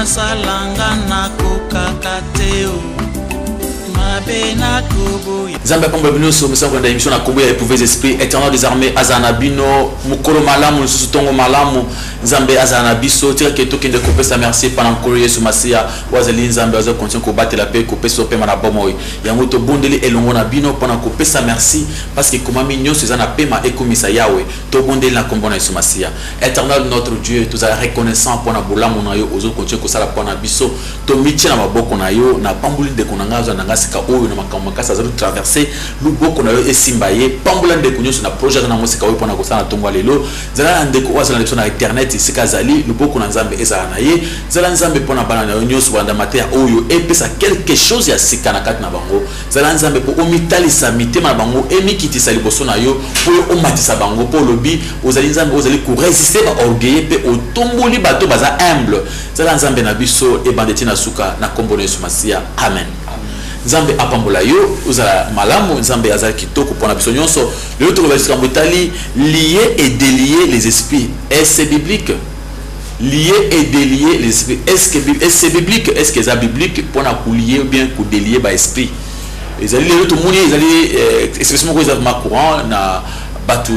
salanga na kokakateo mabena kubu Zamba pombe bino so mesa kwenda émission na kombo ya éprouver esprit éternel des armées azana bino mukolo malamu susu tongo malamu Nzambe azana biso tira ke tokende kopesa merci pendant que Yesu Masia wazali Nzambe azo continue ko battre la paix ko peso pe mana bomoy yango to bondeli elongo na bino pendant ko pesa merci parce que comme minyo sezana pema ekomisa yawe to bondeli na kombo na Yesu Masia éternel notre Dieu tous a reconnaissant pour na bolamu na yo ozo continue ko sala pour na biso to miche na maboko na yo na pambuli de konanga zo na ngasika oyo na makambo makasa za traverser luboko na yo esimbaye pambula de kunyo na projet na mosika oyo pour na ko sala tongo lelo zala ndeko wazala na internet sikazali luboko na Nzambe ezala na ye zala Nzambe pona bana na nyonso banda matea oyo epesa quelque chose ya sika na kati na bango zala Nzambe po omitalisa mitema na bango emikitisa liboso na yo po omatisa bango po lobi ozali Nzambe ozali ko résister ba orgueil pe otomboli bato baza humble zala Nzambe na biso e bandeti na suka na kombo na Yesu Masia amen. Nzambe apambola yo uzala malamu Nzambe azali kitoko pona biso nyonso le autre verset mbotali lier et délier les esprits est-ce biblique lier et délier les esprits est-ce biblique est-ce que c'est biblique pona ku lier ou bien ku délier ba esprit ezali le autre moni ezali expression ko ezali courant na batu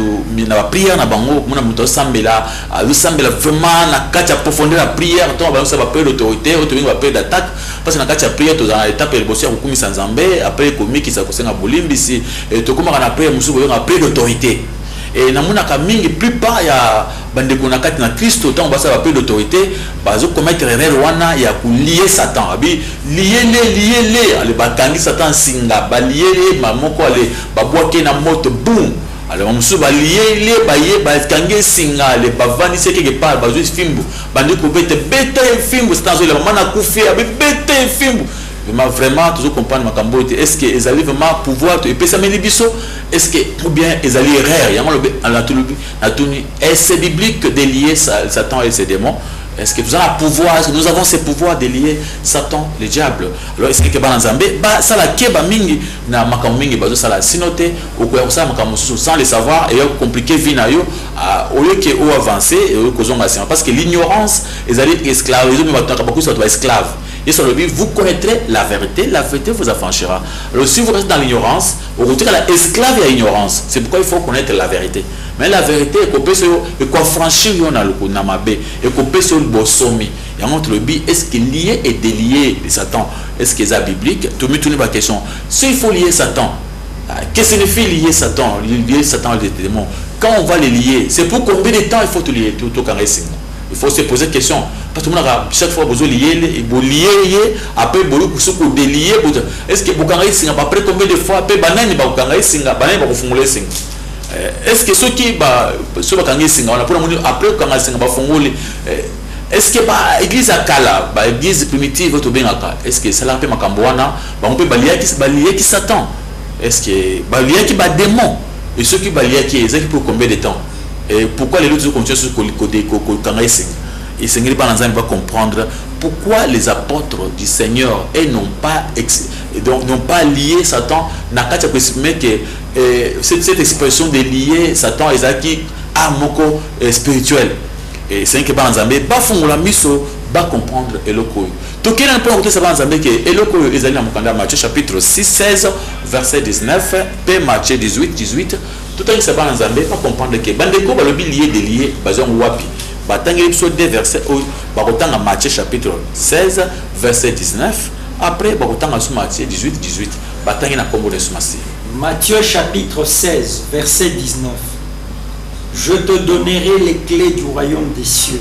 na prière na bango mona muto sambela sambela vraiment na kati ya profondeur la prière to ba ba peu d'autorité to ba peu d'attaque parce que na kati ya prière to dans étape le bossia kukumisa Nzambe après komiki sa kosenga bolimbisi to komaka na prière musubo yo na peu d'autorité et na mona ka mingi plupart ya bandeko na kati na Kristo to ba sa ba peu d'autorité bazo commettre erreur wana ya ku lier Satan abi lier le bakangi Satan singa ba lier mamoko ale babwake na moto boum. Alors on se va lier ba kange singa le bavani c'est quelque part bazo fimbu bandi ko bete fimbu c'est dans le moment na kufi abi bete fimbu mais vraiment toujours comprendre makambo est-ce que ils allaient vraiment pouvoir te pesa melibiso est-ce que ou bien ils allaient erreur yango le la tuni est-ce biblique de lier Satan et ses démons. Est-ce que vous avez un pouvoir? Est-ce que nous avons ce pouvoir de lier Satan, le diable? Alors, est-ce que Nzambe ba ça la keba mingi na makambo mingi bazo ça la sinoté ou quoi ça makambo sans le savoir et compliqué vie na yo au lieu que ou avancer et au kozonga parce que l'ignorance ils allaient esclaves ils ont beaucoup ça doit esclave et sur le but vous connaîtrez la vérité vous affranchira. Alors si vous restez dans l'ignorance vous retirez la esclave et l'ignorance c'est pourquoi il faut connaître la vérité. Mais la vérité est que quoi franchir yon na loko na mabe et que sur le bosomi et entre le bi est-ce qu'il lié et délié de Satan est-ce que c'est biblique tout me tourner ma question s'il faut lier Satan qu'est-ce que signifie lier Satan les démons quand on va les lier c'est pour combien de temps il faut tout lier tout quand il faut se poser question parce que chaque fois vous lier après vous souko délier est-ce que vous quand singa après combien de fois après banani ba quand singa banani ba kufungula singa est-ce que ceux qui sur kangi singa on a pour après quand singa ba funguli est-ce que ba église akala ba église primitive to bengaka est-ce que ça la pe makambo wana ba on peut balier qui Satan est-ce que balier qui ba démon et ceux qui balier qui est pour combien de temps et pourquoi les autres continuent sur côté kangi singa et Seigneur va comprendre pourquoi les apôtres du Seigneur et n'ont pas lié Satan n'a qu'à que cette expression de lier Satan et Zaki à moko spirituel et c'est que ba Nzambe ba fungula miso ba comprendre eloko to quel un point côté ça ba Nzambe que eloko ezali na mokanda Matthieu chapitre 6 16 verset 19 pe Matthieu 18 tout un ça ba Nzambe pas comprendre que bandeko ba lobi lier de lier bazon wapi batangi episode 2 verset bakotanga Matthieu chapitre 16 verset 19 après bakotanga sur Matthieu 18 batangi na kombo de Matthieu. Matthieu chapitre 16 verset 19. Je te donnerai les clés du royaume des cieux.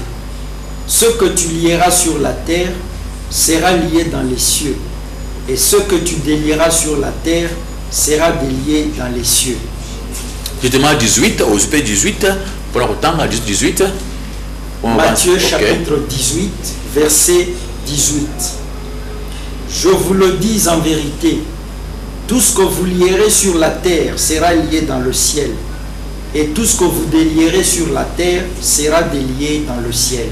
Ce que tu lieras sur la terre sera lié dans les cieux et ce que tu délieras sur la terre sera délié dans les cieux. Je demande 18 au super 18 pour la retanga 18. Matthieu chapitre 18 verset 18. Je vous le dis en vérité, tout ce que vous lierez sur la terre sera lié dans le ciel, et tout ce que vous délierez sur la terre sera délié dans le ciel.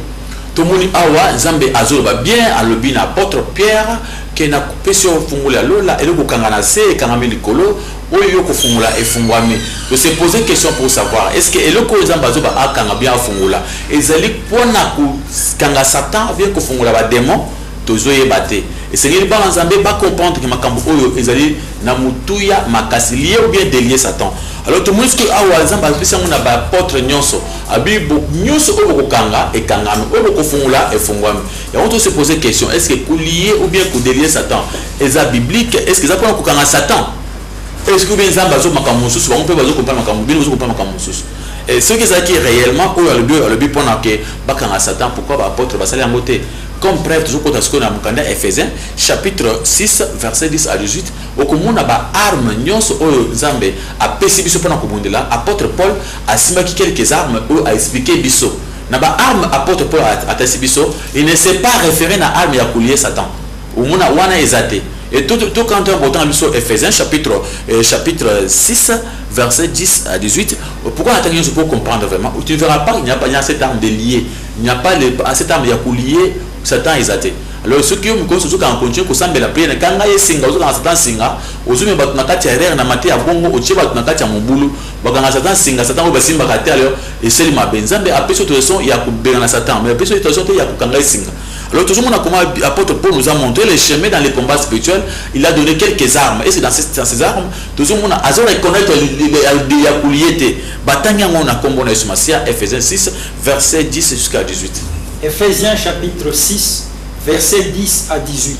Tomoni awa nzambe azoloba bien alobi na apôtre Pierre ke na pesi ofungula lola eloko kangana se kangami likolo oyo kofungula efungwami. De se poser question pour savoir est-ce que eloko nzambe azoba akanga bien afungula ezali pona ku kanga Satan bien kofungula ba démon tozoyeba te. Et c'est lié par nzambe ba comprendre que makambo oyo ezali na mutuya makasi lié ou bien délié Satan. Alors tout le monde que awa nzambe apesa ngona ba apôtre nyonso abibo nyonso oyo kokanga ekangami oyo kofungula efungwami. Et on doit se poser question est-ce que lié ou bien ko délié Satan eza biblique est-ce que ça peut kokanga Satan est-ce que bien nzambe azo makambo susu on peut bazo comprendre makambo bien bazo comprendre makambo susu. Et ce que ça qui réellement oyo le but pendant que bakanga Satan pourquoi ba apôtre basali en côté comme preuve toujours quand on a mukanda Ephésiens chapitre 6 verset 10 à 18 okomona ba arme nyonso oyo nzambe a pesi biso pona kobundela apôtre Paul a simaki quelques armes ou a expliqué biso na ba arme apôtre Paul a tesi biso il ne s'est pas référé na arme ya coulier Satan omona wana ezate et tout quand on entend biso Ephésiens chapitre 6 verset 10 à 18 pourquoi attendre pour comprendre vraiment tu ne verras pas il n'y a pas cette arme de lier il n'y a pas cette arme ya coulier Satan ezate. Alors ceux qui ont commencé à continuer à la prière quand il singa aux Satan singa aux hommes battu nakati erreur na mate ya bongo oche battu nakati ya mobulu baganga Satan singa Satan obasimba kati alors et c'est ma benzambe apeso to son ya kubera na Satan mais apeso to son ya kukanga singa. Alors toujours on a comment apôtre Paul nous a montré les chemins dans les combats spirituels, il a donné quelques armes et c'est dans ces armes toujours on a à reconnaître les yakuliete batanga on a combo na Masia Ephésiens 6 verset 10 jusqu'à 18. Ephésiens chapitre 6, versets 10 à 18.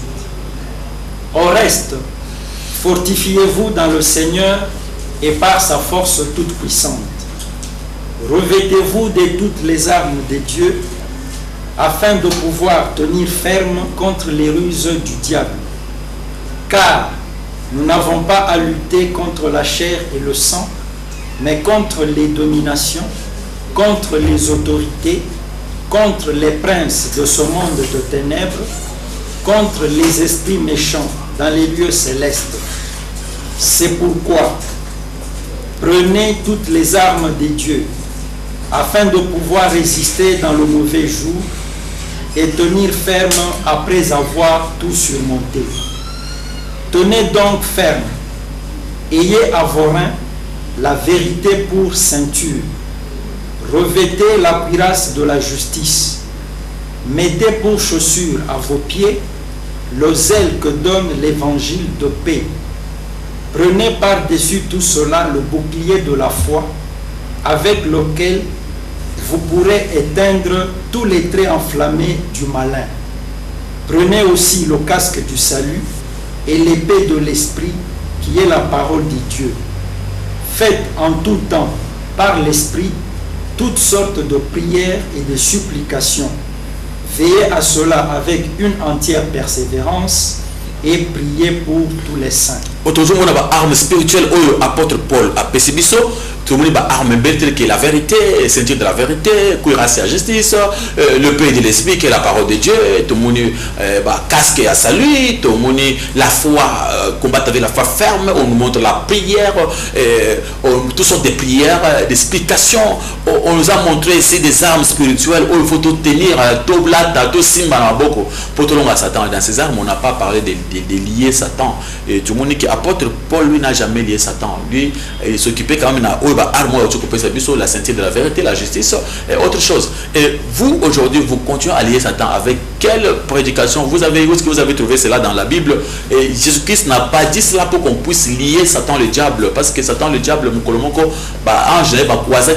Au reste, fortifiez-vous dans le Seigneur et par sa force toute puissante. Revêtez-vous de toutes les armes de Dieu afin de pouvoir tenir ferme contre les ruses du diable. Car nous n'avons pas à lutter contre la chair et le sang, mais contre les dominations, contre les autorités, contre les princes de ce monde de ténèbres, contre les esprits méchants dans les lieux célestes. C'est pourquoi prenez toutes les armes de Dieu afin de pouvoir résister dans le mauvais jour et tenir ferme après avoir tout surmonté. Tenez donc ferme, ayez à vos reins la vérité pour ceinture. Revêtez la cuirasse de la justice. Mettez pour chaussure à vos pieds le zèle que donne l'évangile de paix. Prenez par-dessus tout cela le bouclier de la foi, avec lequel vous pourrez éteindre tous les traits enflammés du malin. Prenez aussi le casque du salut et l'épée de l'esprit, qui est la parole de Dieu. Faites en tout temps, par l'esprit, toutes sortes de prières et de supplications. Veillez à cela avec une entière persévérance et priez pour tous les saints. Aujourd'hui, on a une arme spirituelle où apôtre Paul a pésibiso. Tout le monde a arme belle qui est la vérité, ceinture de la vérité, cuirasse à justice, le pays de l'esprit qui est la parole de Dieu, tout le monde casque à salut, tout le monde la foi, combattre avec la foi ferme, on nous montre la prière, toutes sortes de prières, d'explications, on nous a montré ici des armes spirituelles où il faut tout tenir, tout blata, tout simba beaucoup pour tout le monde à Satan. Dans ces armes, on n'a pas parlé de lier Satan. Et tout le monde qui apôtre Paul, lui, n'a jamais lié Satan. Lui, il s'occupait quand même de la ceinture de la vérité, la justice et autre chose. Et vous, aujourd'hui, vous continuez à lier Satan avec quelle prédication où est-ce que vous avez trouvé cela dans la Bible? Et Jésus-Christ n'a pas dit cela pour qu'on puisse lier Satan le diable, parce que Satan le diable, ange,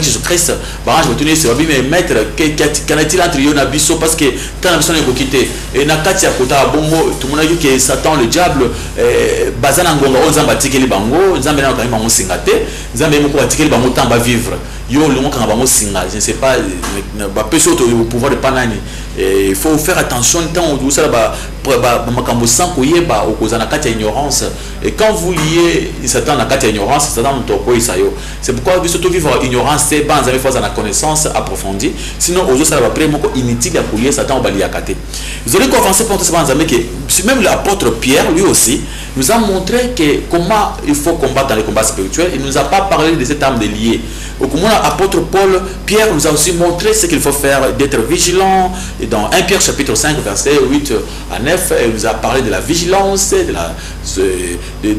Jésus-Christ, ange, mais maître, qu'en est-il entre eux et parce que quand la mission est quittée, et Nakatia Kota Bongo, tout le monde a dit que Satan le diable, Bazana Ngonga, on zamba tikeli bango, Zambé n'a pas singate, Zambé moko tikeli bango tamba vivre. yo le monde quand singa je ne sais pas ba peso to pouvoir de panani il faut faire attention tant où ça ba makambo sans koyeba okozana kati ignorance et quand vous liez Satan na kati ignorance Satan mtoko isayo c'est pourquoi il surtout vivre ignorance c'est pas en avoir la connaissance approfondie sinon aux autres ça va prendre moko inutile à couler Satan ba liya kate vous allez commencer pour tout ça que même l'apôtre Pierre lui aussi nous a montré que comment il faut combattre dans les combats spirituels. Il ne nous a pas parlé de cette arme de lier. Comme l'apôtre Paul, Pierre nous a aussi montré ce qu'il faut faire, d'être vigilant. Et dans 1 Pierre chapitre 5, verset 8 à 9, il nous a parlé de la vigilance, de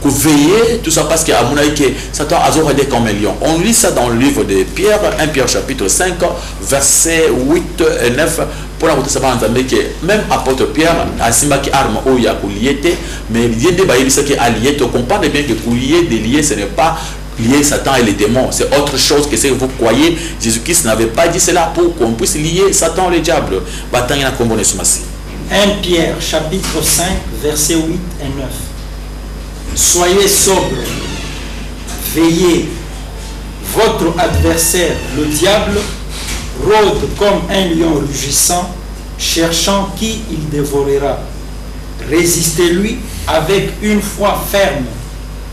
veiller, tout ça parce qu'à mon avis, Satan a regardé comme un lion. On lit ça dans le livre de Pierre, 1 Pierre chapitre 5, verset 8 et 9. Pour la route, ça va entendre que même apôtre Pierre a simba qui arme où il y a couliété, mais lié de bailler ce qui est allié. Tu comprends bien que coulier, délier, ce n'est pas lier Satan et les démons. C'est autre chose que ce que vous croyez. Jésus-Christ n'avait pas dit cela pour qu'on puisse lier Satan et le diable. 1 Pierre chapitre 5, versets 8 et 9. Soyez sobres, veillez. Votre adversaire, le diable, rôde comme un lion rugissant, cherchant qui il dévorera. Résistez-lui avec une foi ferme,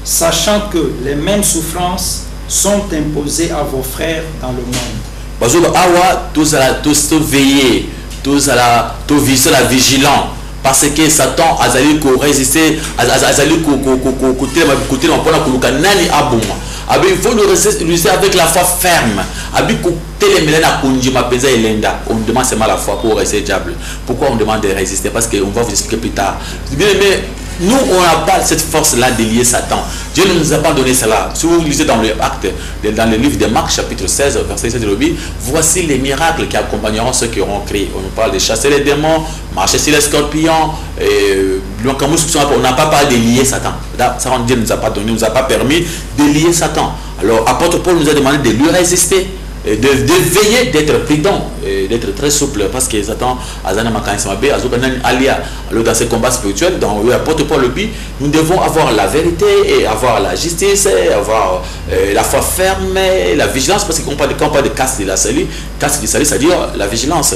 sachant que les mêmes souffrances sont imposées à vos frères dans le monde. Tous veiller, tous la vigilant. Parce que Satan a résister, il faut nous résister avec la foi ferme. On demande seulement la foi pour rester diable. Pourquoi on demande de résister? Parce qu'on va vous expliquer plus tard. Mais nous, on n'a pas cette force-là de lier Satan. Dieu ne nous a pas donné cela. Si vous lisez dans dans le livre de Marc, chapitre 16, verset 7, voici les miracles qui accompagneront ceux qui auront crié. On nous parle de chasser les démons, marcher sur les scorpions. On n'a pas parlé de lier Satan. Ça, Dieu ne nous a pas donné, ne nous a pas permis de lier Satan. Alors, apôtre Paul nous a demandé de lui résister. De veiller, d'être prudent, d'être très souple, parce que Satan dans ces combats spirituels, dans l'apôtre Paul le dit, nous devons avoir la vérité et avoir la justice, et avoir la foi ferme, la vigilance, parce qu'on parle de casse de la salie, c'est-à-dire la vigilance.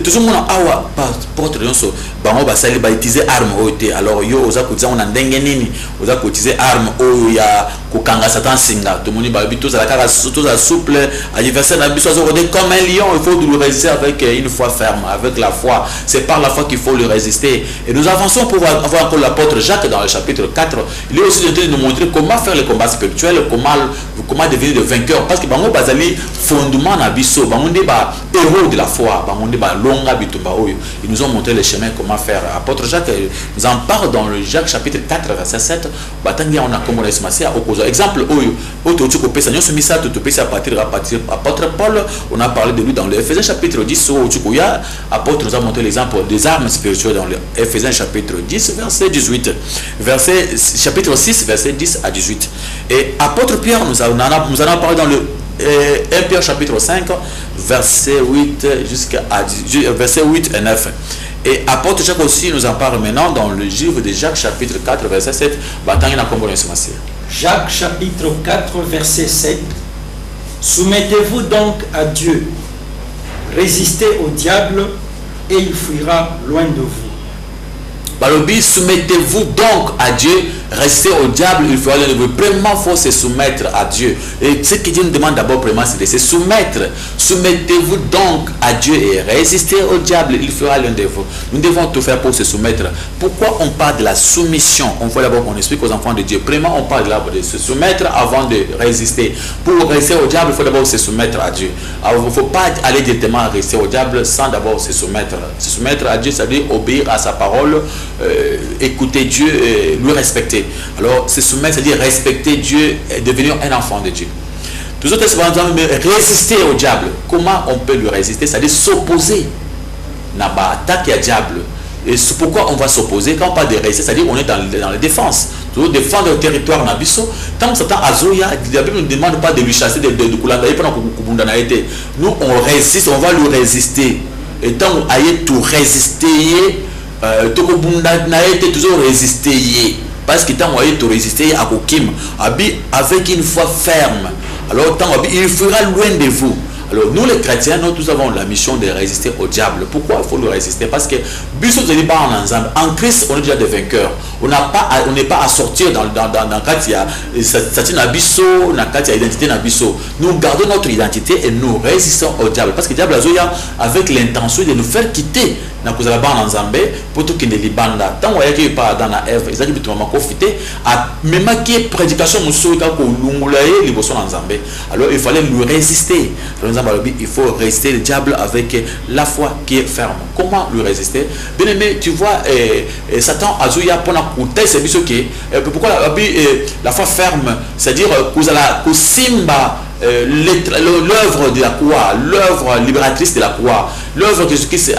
Toujours mon awa porte yonso, bango basali ba utiliser arme oité. Alors yo oza kuza on ndenge nini, oza utiliser arme o ya kokanga Satan singa. Tout monde ba bito za la souple. Comme un lion, il faut lui résister avec une foi ferme, avec la foi. C'est par la foi qu'il faut lui résister. Et nous avançons pour avoir encore l'apôtre Jacques dans le chapitre 4. Il est aussi en train de nous montrer comment faire le combat spirituel, comment devenir de vainqueur. Parce que Bango Bazali, fondement Nabiso, Bango Deba, héros de la foi, Bango Deba, Longa Bitumba Oyo. Ils nous ont montré le chemin, comment faire. Apôtre Jacques nous en parle dans le Jacques chapitre 4, verset 7. Batangia, on a comme on a esmassé à opposer. Exemple Oyo, Oto Pesa, nous sommes mis à tout à partir apôtre Paul, on a parlé de lui dans l'Éphésiens chapitre 10 où apôtre nous a montré l'exemple des armes spirituelles dans l'Éphésiens chapitre 10 verset 18 chapitre 6 verset 10 à 18 et apôtre Pierre nous en a parlé dans le 1 Pierre chapitre 5 verset 8 jusqu'à verset 8 et 9 et apôtre Jacques aussi nous en parle maintenant dans le livre de Jacques chapitre 4 verset 7 Jacques chapitre 4 verset 7. Soumettez-vous donc à Dieu, résistez au diable et il fuira loin de vous. Balobi, soumettez-vous donc à Dieu, restez au diable, il faut aller de vous. Premièrement, il faut se soumettre à Dieu. Et ce que Dieu nous demande d'abord, premièrement, c'est de se soumettre. Soumettez-vous donc à Dieu et résistez au diable, il fera l'un de vous. Nous devons tout faire pour se soumettre. Pourquoi on parle de la soumission? On faut d'abord qu'on explique aux enfants de Dieu. Premièrement, on parle de se soumettre avant de résister. Pour rester au diable, il faut d'abord se soumettre à Dieu. Alors, il ne faut pas aller directement rester au diable sans d'abord se soumettre. Se soumettre à Dieu, c'est-à-dire obéir à sa parole. Écouter Dieu et lui respecter. Alors, se soumettre, c'est-à-dire respecter Dieu et devenir un enfant de Dieu. Tous autres, c'est résister au diable. Comment on peut lui résister? C'est-à-dire s'opposer. N'a pas attaqué au diable. Et c'est pourquoi on va s'opposer. Quand on parle de résister, c'est-à-dire on est dans la défense. Toujours défendre le territoire Nabiso. Tant que Satan Azoya, la Bible ne demande pas de lui chasser de Kulanda. Nous, on résiste, on va lui résister. Et tant qu'on aille tout résister, toujours résister parce que tant qu'on tout résister à Kokim avec une foi ferme Alors, il fera loin de vous. Alors, nous les chrétiens, nous avons la mission de résister au diable. Pourquoi il faut le résister? Parce que, en Christ, on est déjà des vainqueurs. On n'est pas à sortir dans Katia, Abisso, dans Katia, identité Nabisso. Nous gardons notre identité et nous résistons au diable. Parce que le diable a avec l'intention de nous faire quitter na kozala bana nzambe poto kende libanda tango yaki pa dans Ève ezaki bitu mama profiter a même qui prédication muso ka ko lungula ye liboso na nzambe. Alors il fallait lui résister. Il faut résister le diable avec la foi qui est ferme. Comment lui résister? Bien aimé, tu vois Satan azuya pona kutai c'est biso qui pourquoi la foi ferme, c'est-à-dire kozala kosimba l'œuvre de la croix, l'œuvre libératrice de la croix, l'œuvre que Jésus-Christ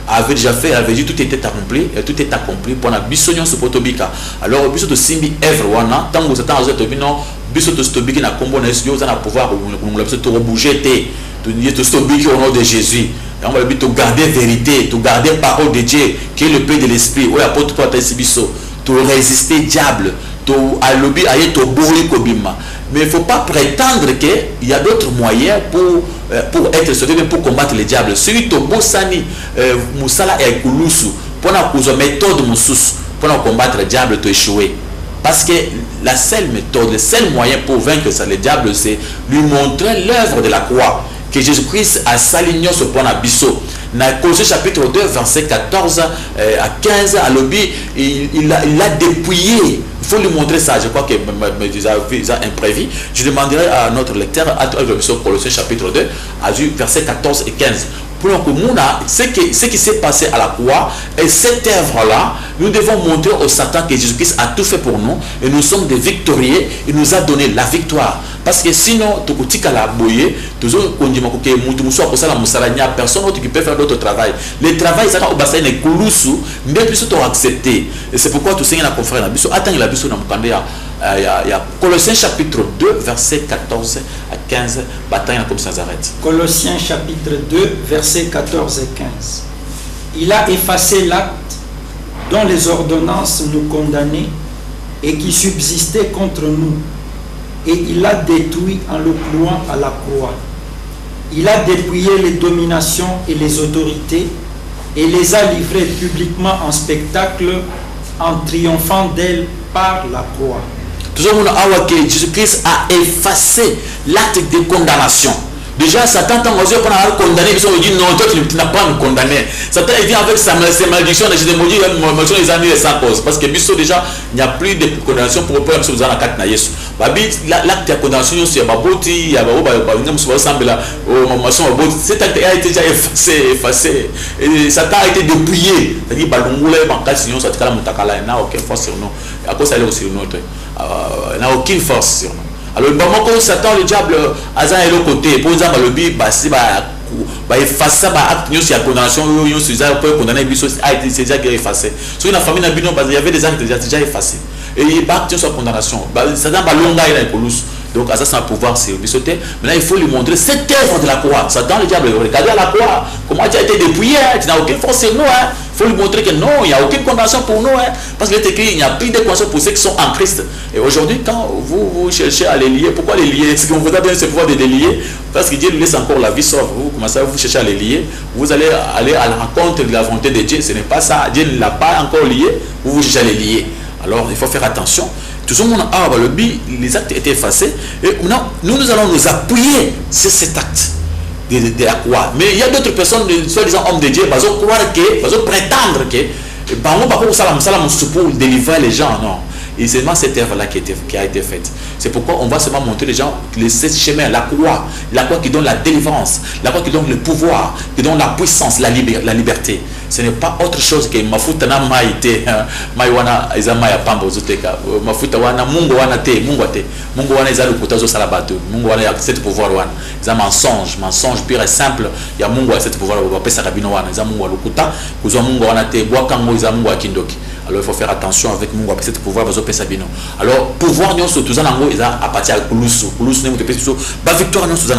avait déjà fait, avait dit tout était accompli pour la bisognon sur potobika. Alors biso to simbi œuvre wana tango Satan azoto bino biso to stobiki na kombo na Yesu za na pouvoir ngula biso to bouger to stobiki au nom de Jésus. On va biso garder vérité, to garder parole de Dieu qui est le paix de l'esprit. O apôtre toi biso to résister diable, to alobi aye to bori kobima. Mais il ne faut pas prétendre qu'il y a d'autres moyens pour être sauvé, mais pour combattre le diable. Celui qui Bosani, Moussala et Kouloussou, pour la méthode Moussous, pour combattre le diable, tu échouer. Parce que la seule méthode, le seul moyen pour vaincre le diable, c'est lui montrer l'œuvre de la croix. Que Jésus-Christ a saligné ce point à Bissot. Dans Colossiens chapitre 2, verset 14 à 15, à l'objet, il a dépouillé. Il faut lui montrer ça. Je crois que ça imprévu. Je demanderai à notre lecteur, à Colossiens chapitre 2, à verset 14 et 15. Pour que ce qui s'est passé à la croix et cette œuvre-là, nous devons montrer au Satan que Jésus-Christ a tout fait pour nous et nous sommes des victorieux. Il nous a donné la victoire. Parce que sinon, personne d'autre qui peut faire d'autres travail. Le travail, c'est au bassin de Kouloussou, mais plus tu accepté. Et c'est pourquoi tu sais la conférence. Attends, la biso il y a Colossiens chapitre 2, verset 14 à 15. Bataille comme ça s'arrête. Colossiens chapitre 2, verset 14 et 15. Il a effacé l'acte dont les ordonnances nous condamnaient et qui subsistait contre nous. Et il l'a détruit en le clouant à la croix. Il a dépouillé les dominations et les autorités et les a livrées publiquement en spectacle en triomphant d'elles par la croix. Jésus-Christ a effacé l'acte de condamnation. Déjà, Satan, quand on a condamné, il dit non, toi tu n'as pas à nous condamner. Satan dit avec ses malédictions, j'ai maudit les années sans cause. Parce que déjà, il n'y a plus de condamnation pour eux qui sont dans la carte. L'acte de condamnation, c'est Baboti, il y a cet acte a été déjà effacé. Et Satan a été dépouillé. C'est-à-dire qu'il n'a aucune force sur nous. À cause de ça, il n'a aucune force sur nous. Alors, quand Satan, le diable, Azan est l'autre côté, pour nous avoir le but, effacer la condamnation, pour condamner a été déjà effacé. Sur la famille, il y avait des actes déjà effacés. Et il n'y a pas de condamnation. Satan va longuer dans les colosses. Donc, ça, c'est un pouvoir sauter. Maintenant, il faut lui montrer cette œuvre de la croix. Satan, le diable, regardez à la croix. Comment tu as été dépouillé, tu n'as aucune force sur nous. Il faut lui montrer que non, il n'y a aucune condamnation pour nous. Parce qu'il est écrit, il n'y a plus de condamnation pour ceux qui sont en Christ. Et aujourd'hui, quand vous cherchez à les lier, pourquoi les lier? Ce qu'on vous a donné, c'est pouvoir de les lier. Parce que Dieu lui laisse encore la vie sauve. Vous commencez à vous chercher à les lier. Vous allez aller à la rencontre de la volonté de Dieu. Ce n'est pas ça. Dieu ne l'a pas encore lié. Vous vous cherchez à les lier. Alors, il faut faire attention. Tout ce monde a le but, les actes étaient effacés. Et maintenant, nous allons nous appuyer sur cet acte de la croix. Mais il y a d'autres personnes, soi-disant hommes de Dieu, ils vont croire que, ils vont prétendre que, pour délivrer les gens, non. Et c'est seulement cette œuvre-là qui a été faite. C'est pourquoi on va seulement montrer les gens ce chemin, la croix qui donne la délivrance, la croix qui donne le pouvoir, qui donne la puissance, la liberté. Ce n'est pas autre chose que mafuta na maite, maiwana izama ya pamba uzuteka, mafuta wana mungu wana te, mungu wana izalu kutazo salabatu, mungu wana ya cette pouvoir wana, iza mensonge pire et simple, ya mungu ya cette pouvoir wa pesa kabino wana, iza mungu wa lukuta, kuzwa mungu wana te, bwakango iza mungu wa kindoki. Alors il faut faire attention avec nous, après ce pouvoir, alors pouvoir nous sur tout ça, à partir de Kouloussou, la victoire nous sur ça.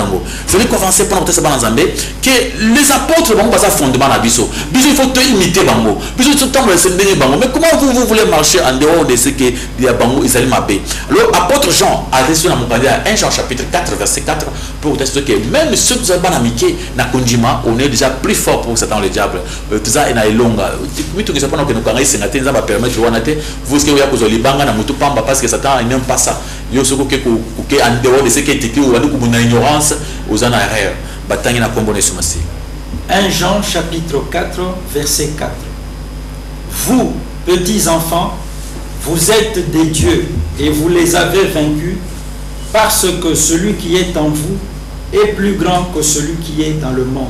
Je vais commencer par notre sabbat en que les apôtres vont passer à fondement à Bisso. Bisso, il faut te imiter Bango. Bisso, tout le temps, mais comment vous voulez marcher en dehors de ce qu'il y a Bango, Isaïe Mabé? Alors, apôtre Jean a reçu dans mon cahier 1 Jean chapitre 4, verset 4, pour tester que même ceux qui ont banamiqué, na Kondima, on est déjà plus fort pour Satan le diable. Tout ça, il y a une longue. Oui, tout ça, pendant que nous avons essayé de nous permettre de voir, vous, ce que vous avez posé, libanga, na mutu pamba, parce que Satan n'aime pas ça. Il y a ce que en dehors de ce qui est écrit, ou en ignorance, aux en arrière. Bataille na Kombo Nesumasi. 1 Jean chapitre 4, verset 4. Vous, petits enfants, vous êtes des dieux et vous les avez vaincus parce que celui qui est en vous est plus grand que celui qui est dans le monde.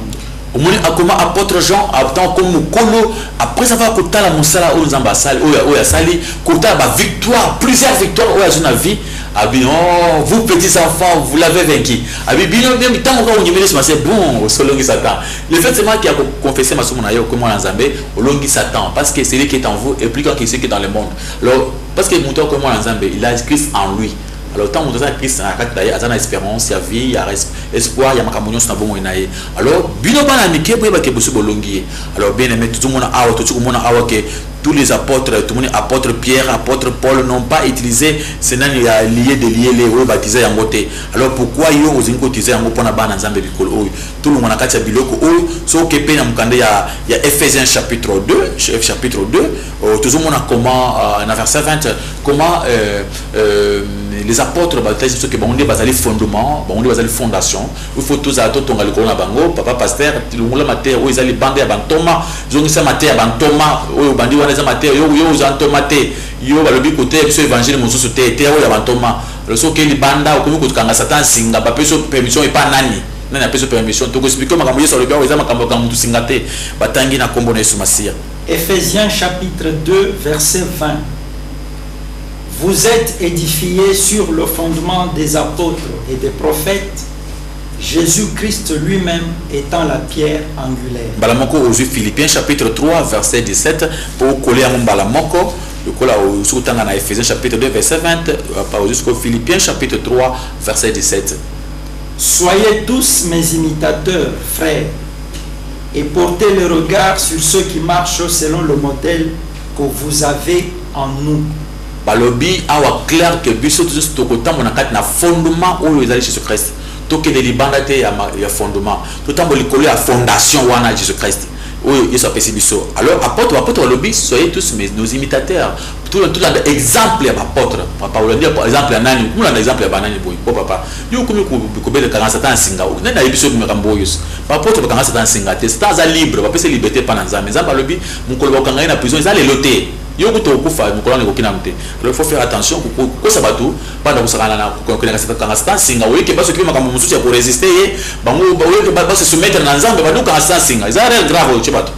Comment apôtre Jean attend comme Mukolo après avoir côté la monsala aux ambassades ou à sali côté la victoire plusieurs victoires ou à une vie abi oh vous petits enfants vous l'avez vaincu abi bien bien tant qu'on on y c'est bon au solongi Satan le fait c'est moi qui a confessé ma somme nayo comme en Zambé au longi Satan parce que celui qui est en vous est plus grand que celui qui est dans le monde alors parce que monteur comme en Zambé il a Christ en lui. Alors tant que Christ a une espérance, il y a vie, il y a espoir, il y a makamonion sur bon inaye. Alors bino bana mike pour que bosu bolongi. Alors bien aimé tout le monde a tout le monde a que tous les apôtres, tout le monde apôtre Pierre, apôtre Paul n'ont pas utilisé c'est nan il y a lié de lier les baptisés en côté. Alors pourquoi ils ont osé cotiser en pona bana nzambe bikolo tout le monde a katia biloko so que pe na mukande il y a Ephésiens chapitre 2 tout le monde a comment dans verset 20 comment les apôtres baptisés ceux qui ont des basali fondement ont des basali fondation il faut tous à tout tonga le corona bango papa pasteur le monde mater où ils allaient bander bantoma ils ont ça mater bantoma où bandi wana za mater yo za tomate yo balobi côté sur évangile mosusu te où bantoma le so que les banda ou comme kanga Satan singa ba peso permission et pas nani nani peso permission to expliquer makambo sur le bio za makambo ka mutu singate batangi na kombo na Yesu Masia. Ephésiens chapitre 2 verset 20. Vous êtes édifiés sur le fondement des apôtres et des prophètes, Jésus-Christ lui-même étant la pierre angulaire. Balamoko aux Philippiens chapitre 3 verset 17 pour coller à mon balamoko le colla au soutanga na Ephésiens chapitre 2 verset 20 jusqu'au Philippiens chapitre 3 verset 17. Soyez tous mes imitateurs, frères, et portez le regard sur ceux qui marchent selon le modèle que vous avez en nous. Balobi awa clair que biso tous tokota monakati na fondement oyo ezali Jésus Christ toke de libanda te ya fondement totambo likolo ya fondation wana Jésus Christ oyo yeso apesi biso alors apôtre balobi soyez tous nos imitateurs tout exemple ya apôtre papa on dit par exemple nani on a exemple ya banani boy papa yo komi ko bele kanga Satan singa nani na biso makambo oyo apôtre kanga Satan singa te Satan za libre bapesa liberté pa na nzambe nzambe balobi mukolo kanga na prison za leloté. Il faut faire attention pour ça bateau pas dans Satan singa oui que parce que makambo mususu pour résister bango ba se soumettre na nzambe ba duka singa ça est grave tu bateau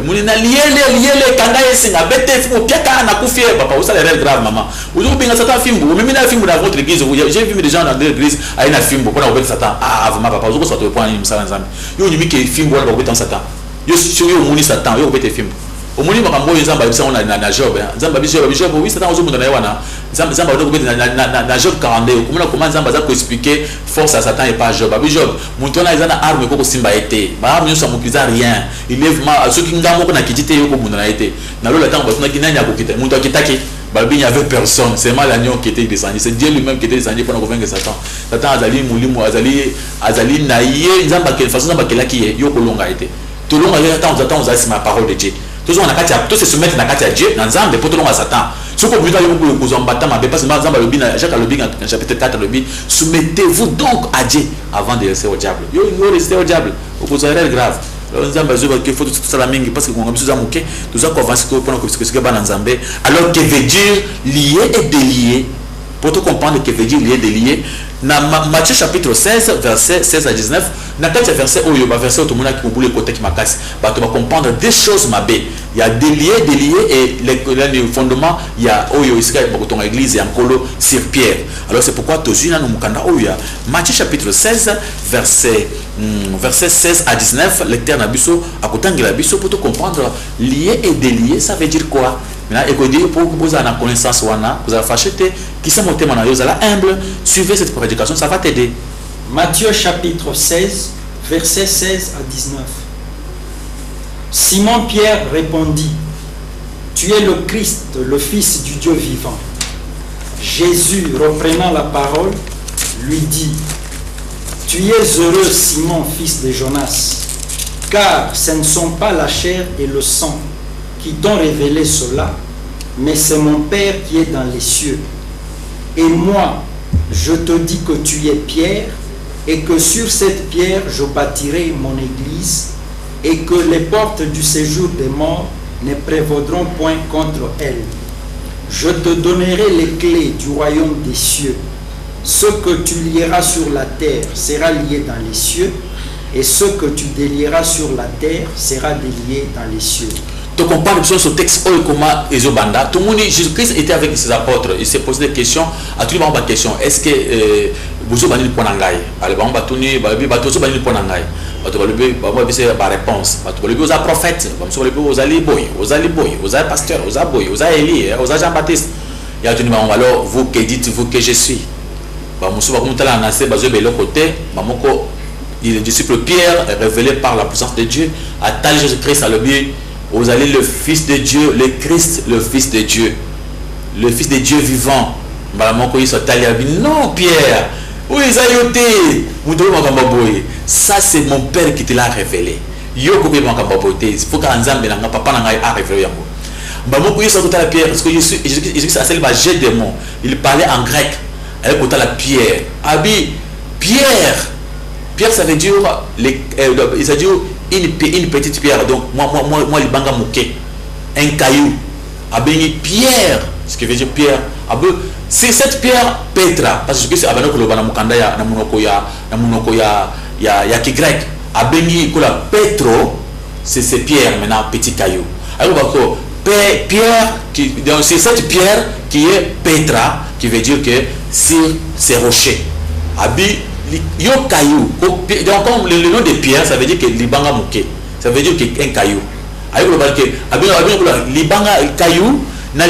muni na liele kanga singa bete fimo piaka na kufie papa ça est grave maman uzo binga Satan fimbo mimi na fimbo dans votre église j'ai vu des gens dans l'église à une fimbo pour na Satan vraiment papa uzo ça te point ni msala nzambe yo nyimi ke fimbo na ba Satan yo sur yo muni Satan yo bete fimbo au moins makambo nzamba bisa on na Job nzamba bisa Job oui Satan ozo mundana wana nzamba ndo kubeta na Job 42 comment nzamba za ko expliquer force à Satan et pas Job abi Job mutona izana arme ko simba été ba munyo sa mukiza rien il lève ma ceux qui ngamo ko na kitite yo ko mundana été na lola tango batuna kinani ya ko kita muntu akitaki balbi il n'y avait personne c'est mal l'agneau qui était descendu c'est Dieu lui-même qui était descendu pour convaincre Satan azali mulimu azali na ye nzamba quelle façon nzamba kelaki yo ko longa été tout longa yo Satan za ma parole de Dieu. Tous se soumettre dans la Dieu, dans Zambé, pour tout le monde à Satan. Ce qu'on veut dire, vous en battant, mais parce que Zambé, Jacques Alobi, dans chapitre 4, soumettez-vous donc à Dieu avant de rester au diable. Vous restez au diable, vous avez grave. Il faut tout ça la mingi parce que on a besoin de tout ça qu'on va se comprendre que ce que dans Zambé. Alors que veut dire lier et délier. Pour tout comprendre que veut dire lier et délier. Dans Matthieu chapitre 16, verset 16 à 19, dans le verset où il y a verset où tout le monde qui boule côté qui m'a cassé, tu vas comprendre des choses mabé. Il y a délié et les fondements, il y a où Israël pour ton église et en colo sur Pierre. Alors c'est pourquoi tu as Matthieu chapitre 16, verset 16 à 19, lecteur Nabiso, à côté de Nabiso, pour te comprendre lié et délié, ça veut dire quoi? Maintenant, et pour que vous ayez la connaissance, vous avez fâché, qui sont montés maintenant, vous allez humble, suivez cette prédication, ça va t'aider. Matthieu chapitre 16, versets 16 à 19. Simon-Pierre répondit, tu es le Christ, le Fils du Dieu vivant. Jésus, reprenant la parole, lui dit, tu es heureux, Simon, fils de Jonas, car ce ne sont pas la chair et le sang qui t'ont révélé cela, mais c'est mon Père qui est dans les cieux. Et moi, je te dis que tu es Pierre, et que sur cette pierre je bâtirai mon église, et que les portes du séjour des morts ne prévaudront point contre elle. Je te donnerai les clés du royaume des cieux. Ce que tu lieras sur la terre sera lié dans les cieux, et ce que tu délieras sur la terre sera délié dans les cieux. Donc on parle de ce texte, comment Ezobanda, tout le monde, Jésus-Christ était avec ses apôtres, il s'est posé des questions, à tout le monde question, est-ce que vous avez une réponse? Vous êtes prophète, vous allez boy, vous allez pasteur, vous allez boy, vous allez Élie, vous allez Jean-Baptiste. Et alors, vous que dites-vous que je suis? Il est disciple Pierre, révélé par la puissance de Dieu, à tel Jésus-Christ à l'objet. Vous allez le Fils de Dieu, le Christ, le Fils de Dieu. Le Fils de Dieu vivant. Non, Pierre. Oui, ça c'est mon Père qui te l'a révélé. Il faut que Pierre, parce que Jésus démon. Il parlait en grec. Elle la pierre. Abi, Pierre. Pierre, ça veut dire, une petite pierre. Donc, moi, le banga mouké. Un caillou. Abeni pierre. Ce qui veut dire pierre. C'est cette pierre Petra. Parce que c'est Abano Kolobana Mukanda ya qui grec. Abeni Kola Petro. C'est pierre maintenant, petit caillou. Alors, pierre, c'est cette pierre qui est Petra, qui veut dire que c'est rocher. Abi. Yo caillou, donc le nom de pierre, ça veut dire que libanga mouké, ça veut dire qu'un caillou. Ayo que libanga caillou na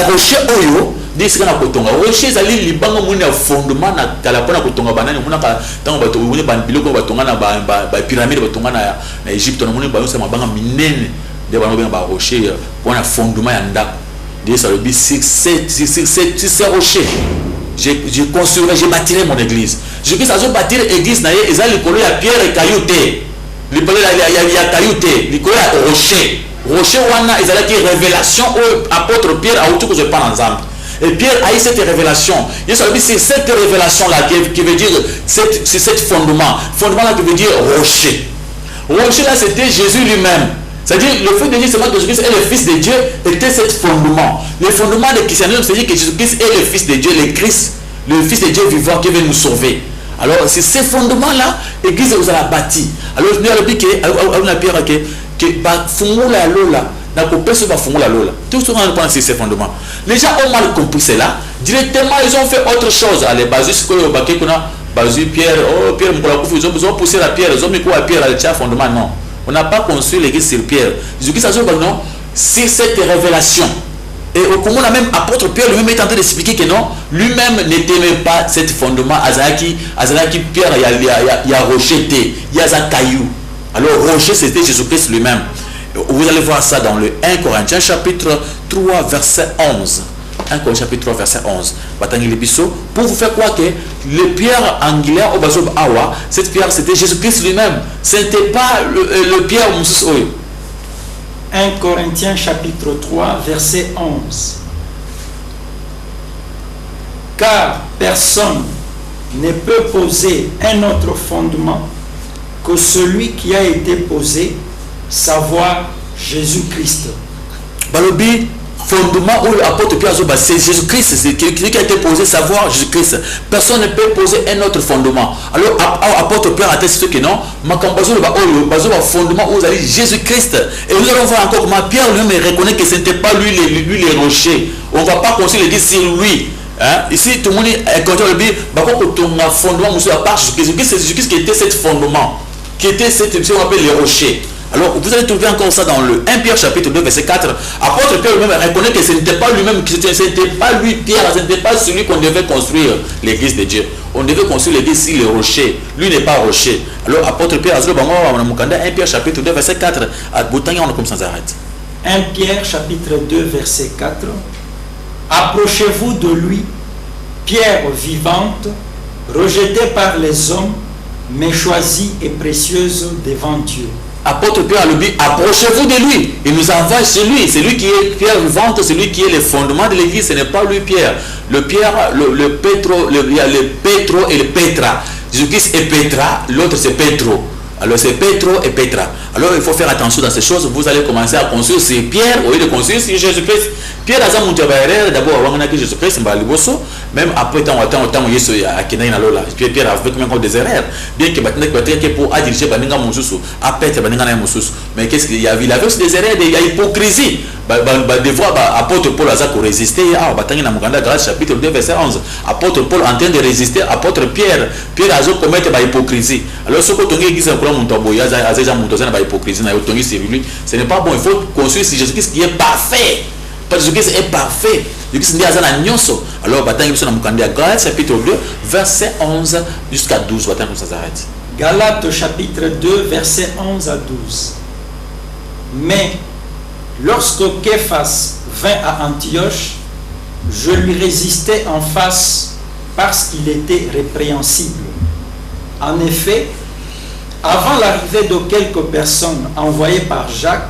rocher oyo disika na kotonga rocher zali libanga muna fondement na kala pona kotonga banani muna ka tango bato muna ban biloko batonga na ba pyramide batonga na Égypte na muna ba yo sama banga minene de ba no ba rocher pona fondement ya ndako. Dieu ça le dit c'est rocher. Je construirai, je bâtirai mon église. Je dis ça, je bâtirai l'église, ils ont le collier à pierre et caillouté. Le collier à caillouté, le collier à rocher. Rocher, ils ont dit révélation au apôtre Pierre à tout que je parle ensemble. Et Pierre a eu cette révélation. C'est cette révélation-là qui veut dire, c'est cet fondement. Fondement-là qui veut dire rocher. Rocher, là, c'était Jésus lui-même. C'est-à-dire, le fait de dire seulement que Jésus-Christ est le Fils de Dieu était ce fondement. Le fondement du christianisme, c'est dire que Jésus-Christ est le Fils de Dieu, le Christ, le Fils de Dieu vivant qui veut nous sauver. Alors, c'est ce fondement-là, l'Église vous a bâti. Alors, nous avons dit que, fungula lola, n'a pas pu se fungula lola. Tout ce qu'on a pensé, c'est ce fondement. Les gens ont mal compris cela. Directement, ils ont fait autre chose. Allez, basé sur le baquet qu'on a, basé Pierre, oh, Pierre, ils ont poussé la pierre, ils ont mis quoi à pierre, à le fondement, non. On n'a pas construit l'église sur pierre. Jésus-Christ a dit non, c'est cette révélation. Et au comment même apôtre Pierre lui-même est en train d'expliquer que non, lui-même n'était même pas cet fondement. Azaki Pierre, il y a rocher, il y a un caillou. Alors rocher, c'était Jésus-Christ lui-même. Vous allez voir ça dans le 1 Corinthiens chapitre 3 verset 11. 1 Corinthiens chapitre 3 verset 11. Pour vous faire croire que le pierre angulaire au basob awa, cette pierre c'était Jésus-Christ lui-même. Ce n'était pas le pierre Moussous Oyo. 1 Corinthiens chapitre 3 verset 11. Car personne ne peut poser un autre fondement que celui qui a été posé, savoir Jésus-Christ. Balobi fondement où l'apôtre Pierre c'est Jésus-Christ, c'est celui qui a été posé, savoir Jésus-Christ. Personne ne peut poser un autre fondement. Alors l'apôtre Pierre atteste que non, ma campagne le fondement où vous allez Jésus-Christ. Et nous allons voir encore comment Pierre lui-même reconnaît que ce n'était pas lui les rochers. On ne va pas construire l'église sur lui. Hein? Ici, tout le monde est content de dire, ton fondement, à part Jésus-Christ, c'est Jésus-Christ qui était ce fondement, qui était ce qu'on appelle les rochers. Alors vous allez trouver encore ça dans le 1 Pierre chapitre 2 verset 4. Apôtre Pierre lui-même reconnaît que ce n'était pas lui-même, ce n'était pas lui Pierre, ce n'était pas celui qu'on devait construire l'église de Dieu. On devait construire l'église sur le rocher. Lui n'est pas rocher. Alors apôtre Pierre, 1 Pierre chapitre 2 verset 4. Comme ça s'arrête. 1 Pierre chapitre 2 verset 4. Approchez-vous de lui, pierre vivante, rejetée par les hommes, mais choisie et précieuse devant Dieu. Apôtre Pierre a dit, approchez-vous de lui. Il nous envoie chez lui. C'est lui qui est pierre vivante, c'est lui qui est le fondement de l'église. Ce n'est pas lui Pierre. Le Pierre, le Pétro, il y a le Pétro et le Pétra. Jésus-Christ est Pétra, l'autre c'est Pétro. Alors c'est Pétro et Pétra. Alors il faut faire attention dans ces choses. Vous allez commencer à construire sur Pierre au lieu de construire sur Jésus-Christ. Pierre a d'abord Jésus-Christ, même après tant Pierre a fait même des erreurs. Bien que pour diriger mais qu'est-ce qu'il y avait? Il avait aussi des erreurs, il y a hypocrisie. Des fois, apôtre Paul a résisté. Chapitre 2 verset 11. Apôtre Paul en train de résister. Apôtre Pierre a commettre hypocrisie. Alors ce que tu ce n'est pas bon. Il faut construire sur Jésus-Christ qui est parfait. Jésus-Christ est parfait. Jésus-Christ est parfait. Alors, Galates chapitre 2, verset 11 jusqu'à 12. Galates chapitre 2, verset 11 à 12. Mais lorsque Képhas vint à Antioche, je lui résistais en face parce qu'il était répréhensible. En effet, avant l'arrivée de quelques personnes envoyées par Jacques,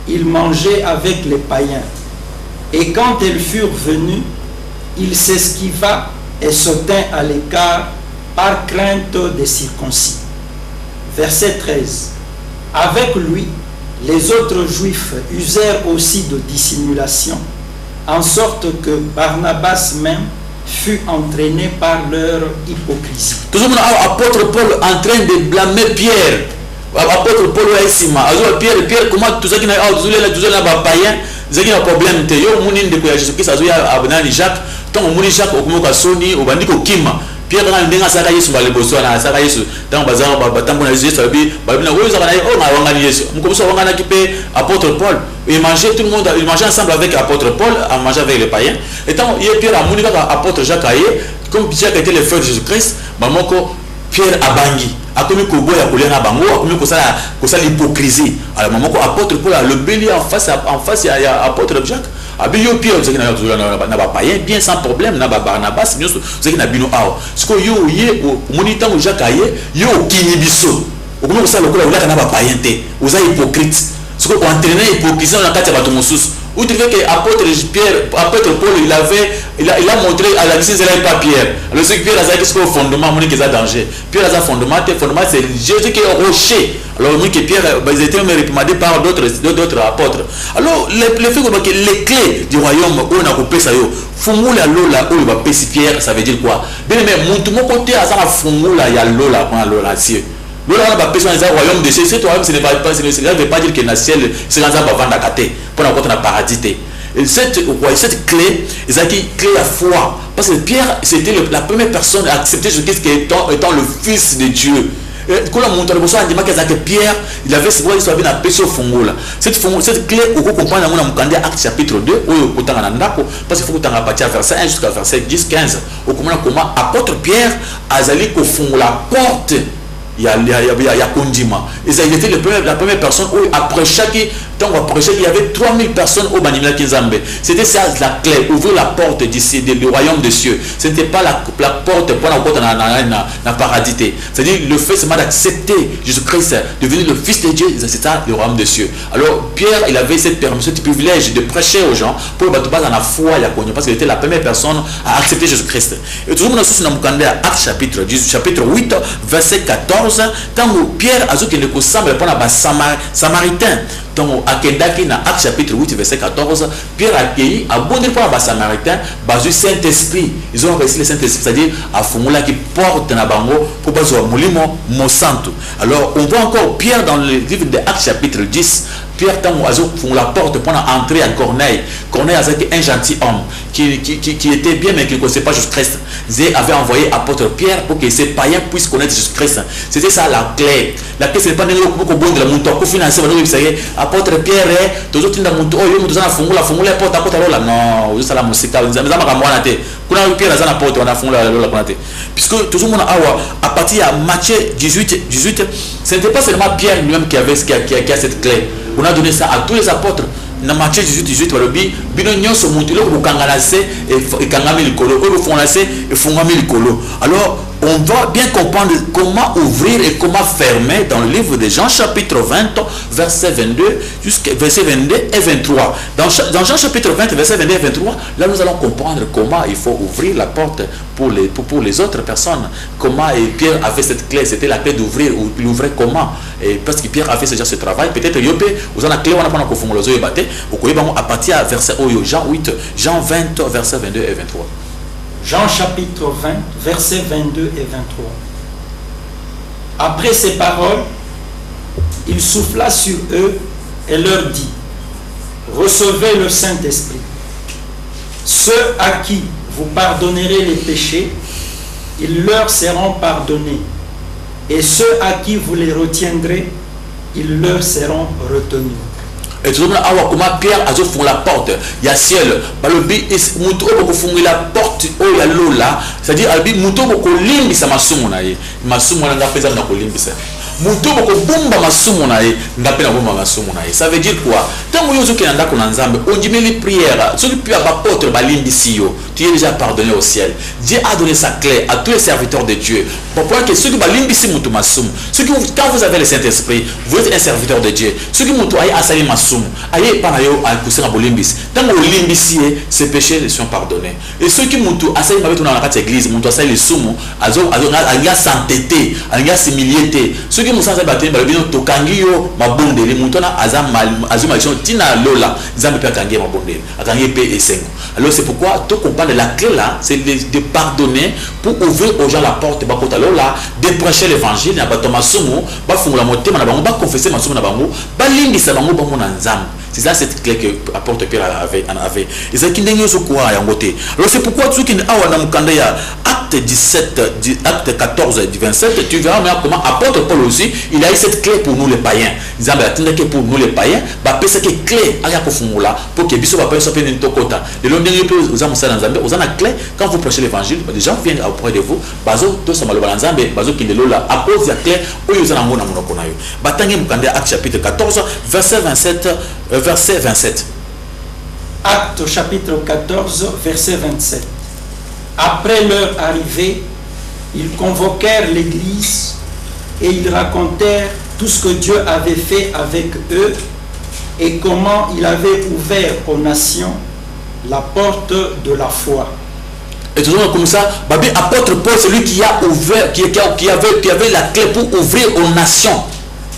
il mangeait avec les païens. Et quand elles furent venues, il s'esquiva et se tint à l'écart par crainte des circoncis. Verset 13. Avec lui, les autres Juifs usèrent aussi de dissimulation, en sorte que Barnabas même fut entraîné par leur hypocrisie. Toujours apôtre Paul en train de blâmer Pierre. Apôtre Paul est Pierre, comment tout ça qui n'a pas païen, c'est un problème. Yo muni de Jésus-Christ a abonné Jacques, tant muni Jacques au Soni, au Bandiko Kima. Pierre dans le Saka Yesu, le Bosso, la Saka Yesu, dans le bazar, Batambo Jésus, Babina Rose, on a Yesu. Nous commençons à occuper apôtre Paul. Il mangeait tout le monde, il mangeait ensemble avec l'apôtre Paul, à manger avec les païens. Et tant Pierre a muni apôtre Jacques Aye, comme Jacques était le frère de Jésus-Christ, Mamoko Pierre Abangi. A commis Kobo ya Kolena Bango, a commis ça l'hypocrisie. Alors Mamoko apôtre Paul a le bélier en face il y a apôtre Jacques. Abiyo Pierre vous n'a pas païen bien sans problème n'a pas Barnabas nous vous n'a bino ao. Ce que yo monitant Jacques Aye yo kinibiso. Au comment ça le cola n'a pas païen té. Vous êtes hypocrite. Ce que entraîner hypocrisie dans la carte bateau moussous. Vous trouvez que apôtre Paul il a montré à la licence de pas Pierre. Alors ce que Pierre a dit c'est au fondement mon qui a danger. Pierre a fondement c'est Jésus qui est au rocher. Alors que Pierre ils étaient réprimandés par d'autres apôtres. Alors le fait que les clés du royaume on a coupé ça yo. Fumula lola où il va pécer Pierre ça veut dire quoi? Bien mais mon côté à ça fumula ya lola quand lola cieux. Lola on va pécer dans le royaume de Dieu. C'est toi ce ne veut pas dire que dans ciel c'est dans un vent d'akaté pour avoir un paradis. Et cette clé, c'est une clé à foi. Parce que Pierre, c'était la première personne à accepter Jésus-Christ étant le Fils de Dieu. Quand on montre le bosso, on dit que Pierre, il avait ce qu'il avait péché au fongo là. Cette clé, on comprend dans mon Acte chapitre 2, parce qu'il faut que tu aies parti à verset 1 jusqu'à verset 10, 15. On comprend comment apôtre Pierre a allé au fond la porte. Il y a Kondima. Il était la première personne où après chaque temps il y avait 3000 personnes au Banimila Kinzambe. C'était ça la clé, ouvrir la porte d'ici du royaume des cieux. Ce n'était pas la porte pour la porte dans le paradis. C'est-à-dire le fait seulement d'accepter Jésus-Christ, devenir le Fils de Dieu, c'est ça le royaume des cieux. Alors Pierre, il avait cette permission, ce privilège de prêcher aux gens pour battre dans la foi, parce qu'il était la première personne à accepter Jésus-Christ. Et tout le monde a soutenu dans Acte chapitre 8, verset 14. Tant que Pierre a dit qu'il ne semble pas un samaritain. Donc, à Kendaki, dans Acte chapitre 8, verset 14, Pierre a accueilli à bon pour un samaritain, basé Saint-Esprit. Ils ont reçu le Saint-Esprit, c'est-à-dire à Fumula qui porte dans Bango pour baser au Moulimo, Monsanto. Alors, on voit encore Pierre dans le livre de Acte chapitre 10. Pierre, tant que la porte pour entrer à Corneille. Corneille a été un gentil homme qui était bien mais qui ne connaissait pas Jésus-Christ. Dieu avait envoyé apôtre Pierre pour que ces païens puissent connaître Jésus-Christ. C'était ça la clé. La clé, ce n'est pas beaucoup bon de la montagne pour financer. Apôtre Pierre, toujours tu n'as monté, oh, tu as fondé la porte, apôtre là. Non, ça la musique. Pierre a un porte, on a fondé la. Puisque tout le monde à partir de Matthieu 18, ce n'était pas seulement Pierre lui-même qui avait cette clé. On a donné ça à tous les apôtres. Dans Matthieu 18, alors on va bien comprendre comment ouvrir et comment fermer dans le livre de Jean chapitre 20 verset 22 jusqu'à verset 22 et 23. Dans Jean chapitre 20 verset 22 et 23, là nous allons comprendre comment il faut ouvrir la porte pour les autres personnes. Comment Pierre avait cette clé, c'était la clé d'ouvrir, ou il ouvrait comment, et parce que Pierre a fait déjà ce travail. Peut-être vous avez la clé, on a pas encore fondé les yeux battés. À partir de verset Jean 20 verset 22 et 23. Jean chapitre 20, versets 22 et 23. Après ces paroles, il souffla sur eux et leur dit, recevez le Saint-Esprit. Ceux à qui vous pardonnerez les péchés, ils leur seront pardonnés. Et ceux à qui vous les retiendrez, ils leur seront retenus. Et tout le monde a comment Pierre a fait la porte. Il y a ciel. Le but est de la porte. Il y a l'eau là. C'est-à-dire, il y a limbi sa masumuna. Masumuna n'a pas besoin de limbi ça. Muto boko bomba masumuna ye ngapela bomba masumuna ye. Ça veut dire quoi? Tant que yozo kenanda ko nzambe, on dit mais les prières, ceux qui peuvent apporter ba limbi siyo, tu es déjà pardonné au ciel. Dieu a donné sa clé à tous les serviteurs de Dieu. Pourquoi que ceux qui ba limbi si muto masum, ceux qui quand vous avez le Saint-Esprit, vous êtes un serviteur de Dieu. Ceux qui muto aye asali masum, aye pana yo a kusera bo limbis. Tant que limbi si ces péchés sont pardonnés. Et ceux qui muto asali mabeto na la église, muto asali le sumu, azo anga santété, anga similiété. Ceux qui nous savent battre balobino tokangiyo mabondeli mutona azuma tina lola zambe pe kangi mabondeli akangi pe esengo. Alors c'est pourquoi tout comprendre la clé là, c'est de pardonner pour ouvrir aux gens la porte bakota lola, de prêcher l'évangile na batoma sumu ba fungula motema na bango ba confesser masumu na bango ba limbisa bango bango na nzambe. C'est ça cette clé que apôtre Pierre avait. Et ça qui n'est pas quoi à côté. Alors c'est pourquoi tout ce qui est à Namukandaya, acte 17, acte 14 du 27, tu verras comment apôtre Paul aussi, il a eu cette clé pour nous les païens. Ils ont dit que pour nous les païens, bah cette clé à Yakofumula pour que Bissot va pas s'appeler une tokota. Le long dernier peu aux amours dans Zambie, aux la clé quand vous prêchez l'évangile, des gens viennent auprès de vous, bazo tout ça malheureusement Zambie, bazo qui est là à cause de la clé où ils ont un mot dans mon okonayo. Batangi Mukandaya acte chapitre 14 verset 27. Verset 27. Acte chapitre 14, verset 27. Après leur arrivée, ils convoquèrent l'église et ils racontèrent tout ce que Dieu avait fait avec eux et comment il avait ouvert aux nations la porte de la foi. Et tout le monde comme ça, Babi apôtre Paul, celui qui a ouvert, qui avait la clé pour ouvrir aux nations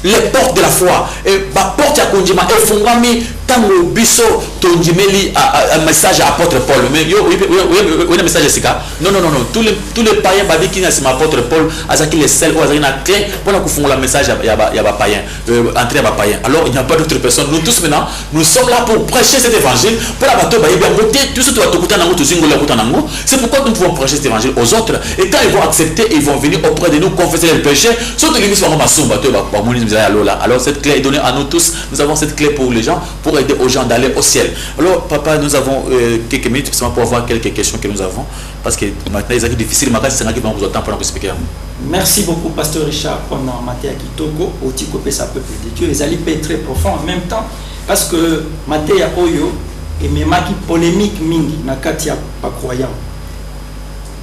les portes de la foi. Et la porte à Kondjima, et Fungami, Tango Bisso, Tondjimeli, un message à apôtre Paul. Mais oui, un message Jessica. Non. Tous les païens, Babi qui n'a pas apôtre Paul, Azaki les sels, ou Azaki n'a clé, pour nous faire le message à Yaba païen, entrer à païen. Alors il n'y a pas d'autre personne. Nous tous maintenant, nous sommes là pour prêcher cet évangile, pour la bateau, tout ce que tu as tout c'est pourquoi nous pouvons prêcher cet évangile aux autres. Et quand ils vont accepter, ils vont venir auprès de nous confesser les péchés. Surtout les alors cette clé est donnée à nous tous. Nous avons cette clé pour les gens, pour aider aux gens d'aller au ciel. Alors papa, nous avons quelques minutes pour voir quelques questions que nous avons. Parce que maintenant, il est difficile, mais c'est qui vont vous attendre pour nous expliquer. Merci beaucoup, Pasteur Richard, pour Matthieu Kitoko, au Tikopé, sa peuple de Dieu. Les alliés très profond en même temps, parce que Matthieu Oyo et Memaki polémique mingi, Nakatia pas croyant.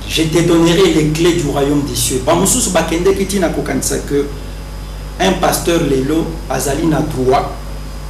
Je te donnerai les clés du royaume des cieux. Bamusus Bakende Kitina Kokansa que un pasteur lelo azali na droit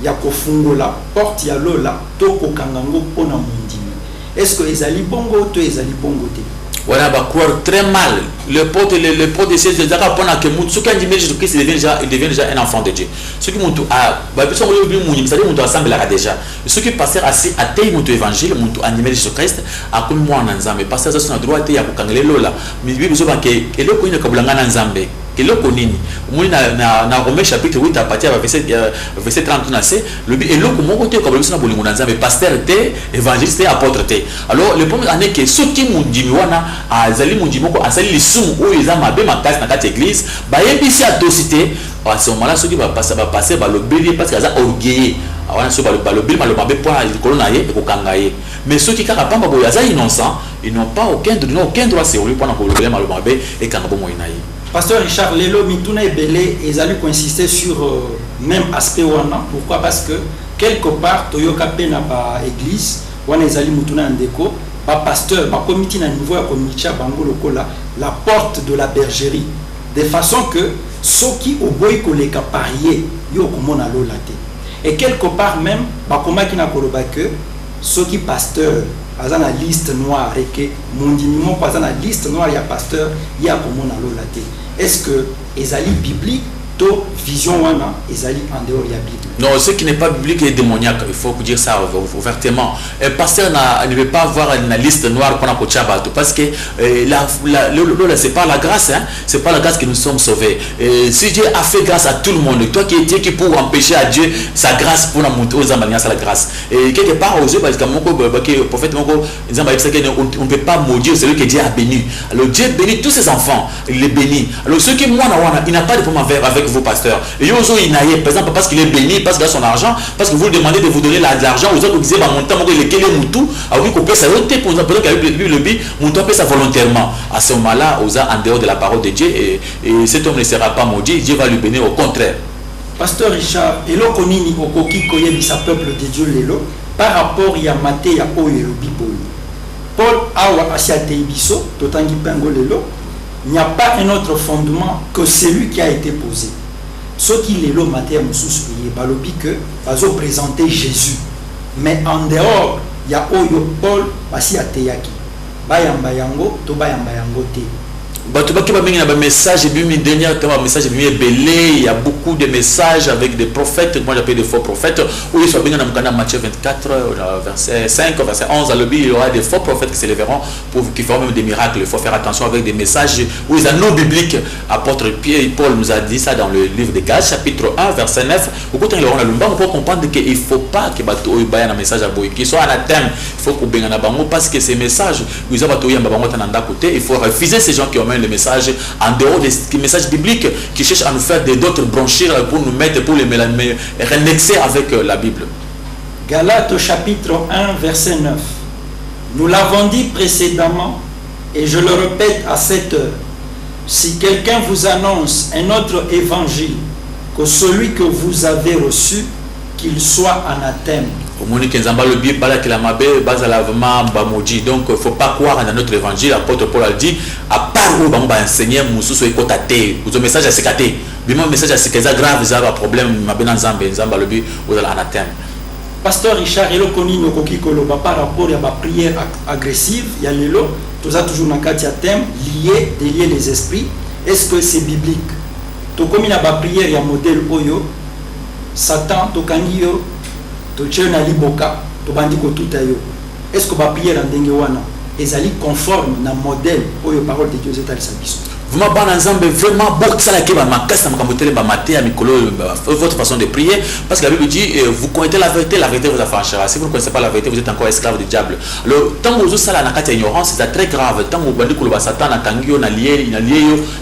ya kofungola porte ya lola toko kangango pona mundimi. Est-ce que ezali bongo to ezali bongo te? Voilà, va croire très mal. Le porte de ces déjà pendant que Moutou quand dit Jésus-Christ il devient déjà un enfant de Dieu. Ceux qui Moutou a bah personne au lieu Moutou, ça dit Moutou ensemble là déjà. Ceux qui passaient assis à terre Moutou évangile Moutou animé Jésus-Christ a comme moi en Nzambe. Passer ça sur droit et ya kokangele lola. Mais lui besoin que et le ko ina kabulanga na Nzambe. eloko nini omoni na Romains chapitre 8 à partir ya verset 30 na se lobi eloko moko te comme na bolingo na Nzambe pasteur te évangéliste te apôtre te. Alors le premier année que soki mundimi wana azali mundimi moko asali lisumu oyo eza mabe makasi na kati église bayebisi atosité à ce moment là soki ba passer ba lobeli parce que aza orgueilleux awana so ba lobeli maloba be point likolo na ye ekokanga ye mais soki kaka pamba boya aza innocent ils n'ont pas aucun droit sur lui pour na kolobela maloba be ekanga bo moina ye. Pasteur Richard, Lelo Mituna et Belé, ils allaient insister sur même aspect wana. Pourquoi? Parce que quelque part, Toyoka Pena par église, wana ils allaient Mituna Ndeko, par pasteur, par comité na niveau à comité bango lokola, la porte de la bergerie, de façon que ceux qui au boy koleka parier, yo komona lo laté. Et quelque part même, par comment qui na koloba que ceux qui pasteur dans la liste noire et que mon diminution pas dans la liste noire il y a pasteur il y a comment on a l'olaté. Est-ce que ezali biblique to vision wana ezali en dehors ya Bible? Non, ce qui n'est pas biblique est démoniaque, il faut dire ça ouvertement. Un pasteur ne veut pas avoir une liste noire pour la parce que c'est pas la grâce, hein? C'est pas la grâce que nous sommes sauvés. Si Dieu a fait grâce à tout le monde, toi qui es qui pour empêcher à Dieu sa grâce pour la monter aux amanias à la grâce. Et quelque part aux yeux parce que le prophète on ne peut pas maudire celui que Dieu a béni. Alors Dieu bénit tous ses enfants, il les bénit. Alors ceux qui moi il n'a pas de problème avec vos pasteurs. Et par exemple parce qu'il est béni, parce qu'il a son argent, parce que vous lui demandez de vous donner de l'argent, vous autres vous disiez mon temps lequel est moutou, ah oui qu'on peut ça pour exemple lui le bi moutou peut ça volontairement. À ce moment-là, aux en dehors de la parole de Dieu et cet homme ne sera pas maudit, Dieu va lui bénir au contraire. Pasteur Richard, elo konini okoki koyebisa peuple de Dieu lelo par rapport ya Matthieu ya oyo Bible. Paul awa asiate biso totangi pengo lelo, il n'y a pas un autre fondement que celui qui a été posé. Ce qui est le Matthieu Moussous balobi que va présenter Jésus. Mais en dehors, il y a oyo Paul asiate yaki. Bayamba yango to bayamba yango te. Message il y a beaucoup de messages avec des prophètes, moi j'appelle des faux prophètes, où ils sont bien dans Matthieu 24, verset 5, verset 11, à il y aura des faux prophètes qui s'élèveront qui feront même des miracles. Il faut faire attention avec des messages où ils ont nos bibliques. Apôtre Paul nous a dit ça dans le livre de Galates, chapitre 1, verset 9. On peut comprendre qu'il ne faut pas que un message à boy, qu'il soit anathème. Il faut qu'on ait un parce que ces messages, il faut refuser ces gens qui ont le message en dehors des messages bibliques qui cherchent à nous faire d'autres branchures pour nous mettre, pour les renexer avec la Bible. Galates chapitre 1 verset 9. Nous l'avons dit précédemment et je le répète à cette heure. Si quelqu'un vous annonce un autre évangile que celui que vous avez reçu, qu'il soit anathème. Donc il ne faut pas croire dans notre évangile. L'apôtre Paul a dit à part où on va enseigner le message à sécaté. Le message à sécaté grave, il y a un problème. Pasteur Richard, il a par rapport à la prière agressive, il y a l'élo, tout ça toujours dans le thème délier les esprits. Est-ce que c'est biblique? Tout comme il y a la prière, il y a un modèle Oyo, Satan, Tokangiyo. Est-ce que la prière en dengue est conforme à modèle pour la parole de Dieu? Vraiment votre façon de prier parce que la Bible dit vous connaissez la vérité vous affranchira. Si vous ne connaissez pas la vérité, vous êtes encore esclave du diable. Le temps où vous avez la ignorance, c'est très grave. Tant que vous avez dit Satan a tangio na lié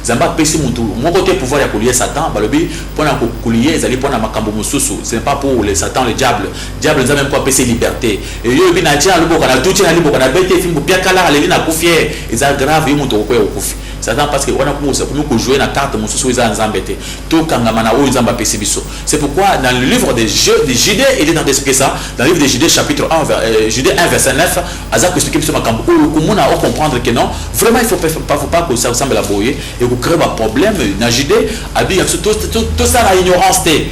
zamba pesi mutu mon côté pouvoir ya coulier Satan balobi pona coulier ezali pona makambo mususu. Ce n'est pas pour le Satan le diable nous a même pas pesi liberté et yo bina tia lubo kana tuti na libo kana bete fimbu pia kala aleli na kufie eza grave yo mutu ko kufi Satan parce que on a commencé pour jouer la carte mususu eza nzambete to kangama na o nzamba pesi biso. C'est pourquoi dans le livre des Judée il est dans d'expliquer ça dans le livre de Judée chapitre 1 Judée 1 verset 9 Azak expliquer biso makambo comment on comprendre que non vraiment il faut pas que ça ressemble à boyer et vous créez un problème na Judée abi tout ça la ignorance té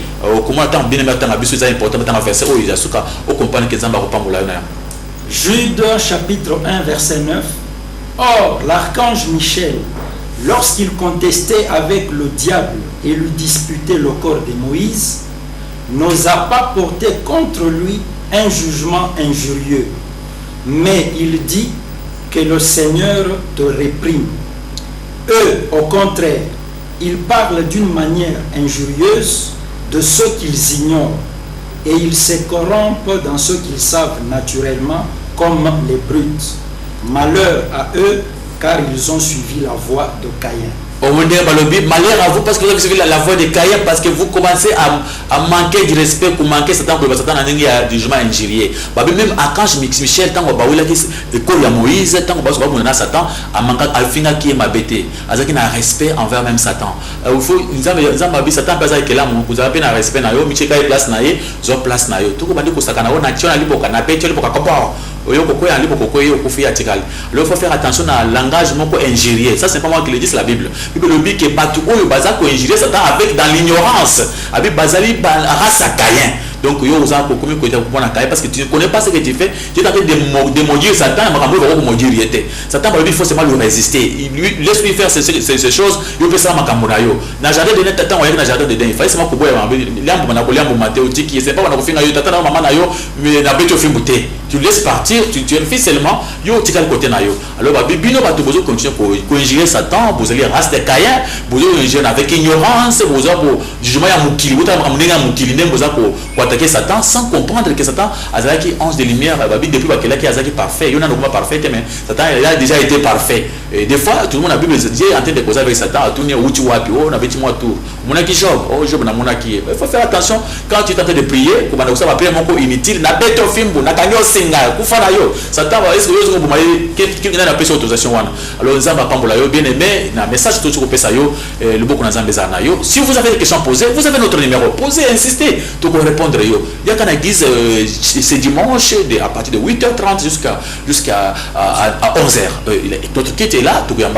comment tant bien maintenant biso c'est important dans verset où il a suka au comprendre que nzamba repambola na Jude chapitre 1 verset 9. Or l'archange Michel, lorsqu'il contestait avec le diable et lui disputait le corps de Moïse, n'osa pas porter contre lui un jugement injurieux, mais il dit que le Seigneur te réprime. Eux, au contraire, Ils parlent d'une manière injurieuse de ceux qu'ils ignorent et ils se corrompent dans ce qu'ils savent naturellement comme les brutes. Malheur à eux car ils ont suivi la voie de Caïn. Malheur à vous parce que vous avez suivi la voie de Caïn, parce que vous commencez à manquer du respect, pour manquer Satan, pour Satan a un jugement injurié. Même Archange Michel, tant que l'école de Moïse, tant que vous avez Satan, a manqué à finir qui est ma bête. Azaki n'a respect envers même Satan. Il faut Satan pas que là, vous avez un respect na yo, Michel place na ye, zo place na yo. Tout comme dit que Satan a national libre na bête, libre kapapa. Il faut faire attention à langage injurié. Ça, c'est pas moi qui le dis, c'est la Bible. Le but qui est partout où il y injurié Satan avec dans l'ignorance. Avec Bazali, race à Caïn. Donc, il y a parce que tu ne connais pas ce que tu fais. Tu es en train de maudire Satan, Satan il faut seulement le résister. Laisse-lui faire ces choses. Il peut faire ça. Dans le jardin de Tatan, il y a un jardin de Déni. Il faut seulement que tu laisses partir, tu es fils seulement, tu as le côté nayo. Alors, Bino va te continuer pour injurer Satan, vous allez race de Caïn, vous allez injurer avec ignorance, vous allez jugement à Moukili, vous allez amener à Moukili, vous allez attaquer Satan sans comprendre que Satan a qui ange de lumière, depuis qu'il est parfait. Il y en a pas parfait, mais Satan a déjà été parfait. Et des fois, tout le monde a Bible dit en train de causer avec Satan, à tourner où tu vois, on avait dit moi tout. Mon qui job, oh job na mon qui. Il faut faire attention quand tu es en train de prier, comme on a prié mon co inutile, na bête au film, na kanyo singa, kufana yo. Satan va est-ce que yo vous m'avez qui n'a pas autorisation wana. Alors nzamba pambola yo bien aimé, na message tout sur pesa yo, le beaucoup na nzamba za yo. Si vous avez des questions posées, vous avez notre numéro. Posez, insistez, tout pour répondre yo. Il y a quand ils disent c'est dimanche à partir de 8h30 jusqu'à 11h. Notre kit est là, tout bien.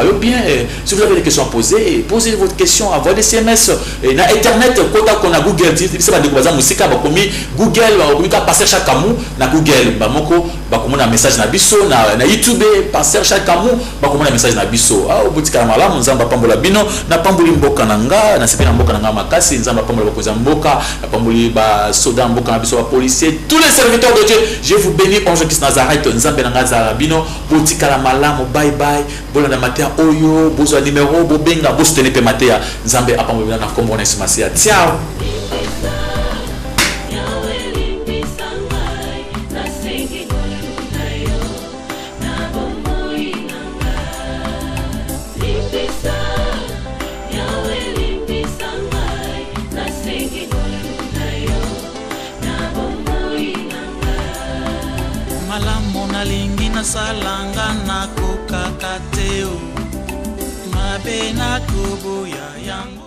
Si vous avez des questions posées, posez votre question, envoyez des SMS. Na internet kota kona Google ça va découvrir musika ba komi Google ba komi passer chaque mot na Google ba moko ba komona message na biso na YouTube passer chaque mot ba komona message na biso obutika malamu nzamba pambola bino na pamboli mboka nanga na sepena mboka nanga makasi nzamba pambola ba koza mboka na pamboli ba soda mboka na biso ba policier tous les serviteurs de Dieu je vous bénis en Jésus Nazareth nzamba nanga za bino botika la malamu bye bye bola na matia oyo bozo numéro bobenga bostene pe matia nzambe apambola na kombo na Masia. Ciao. Malamu nalingi na salanga na kukakateo mabe na kubuya yangu.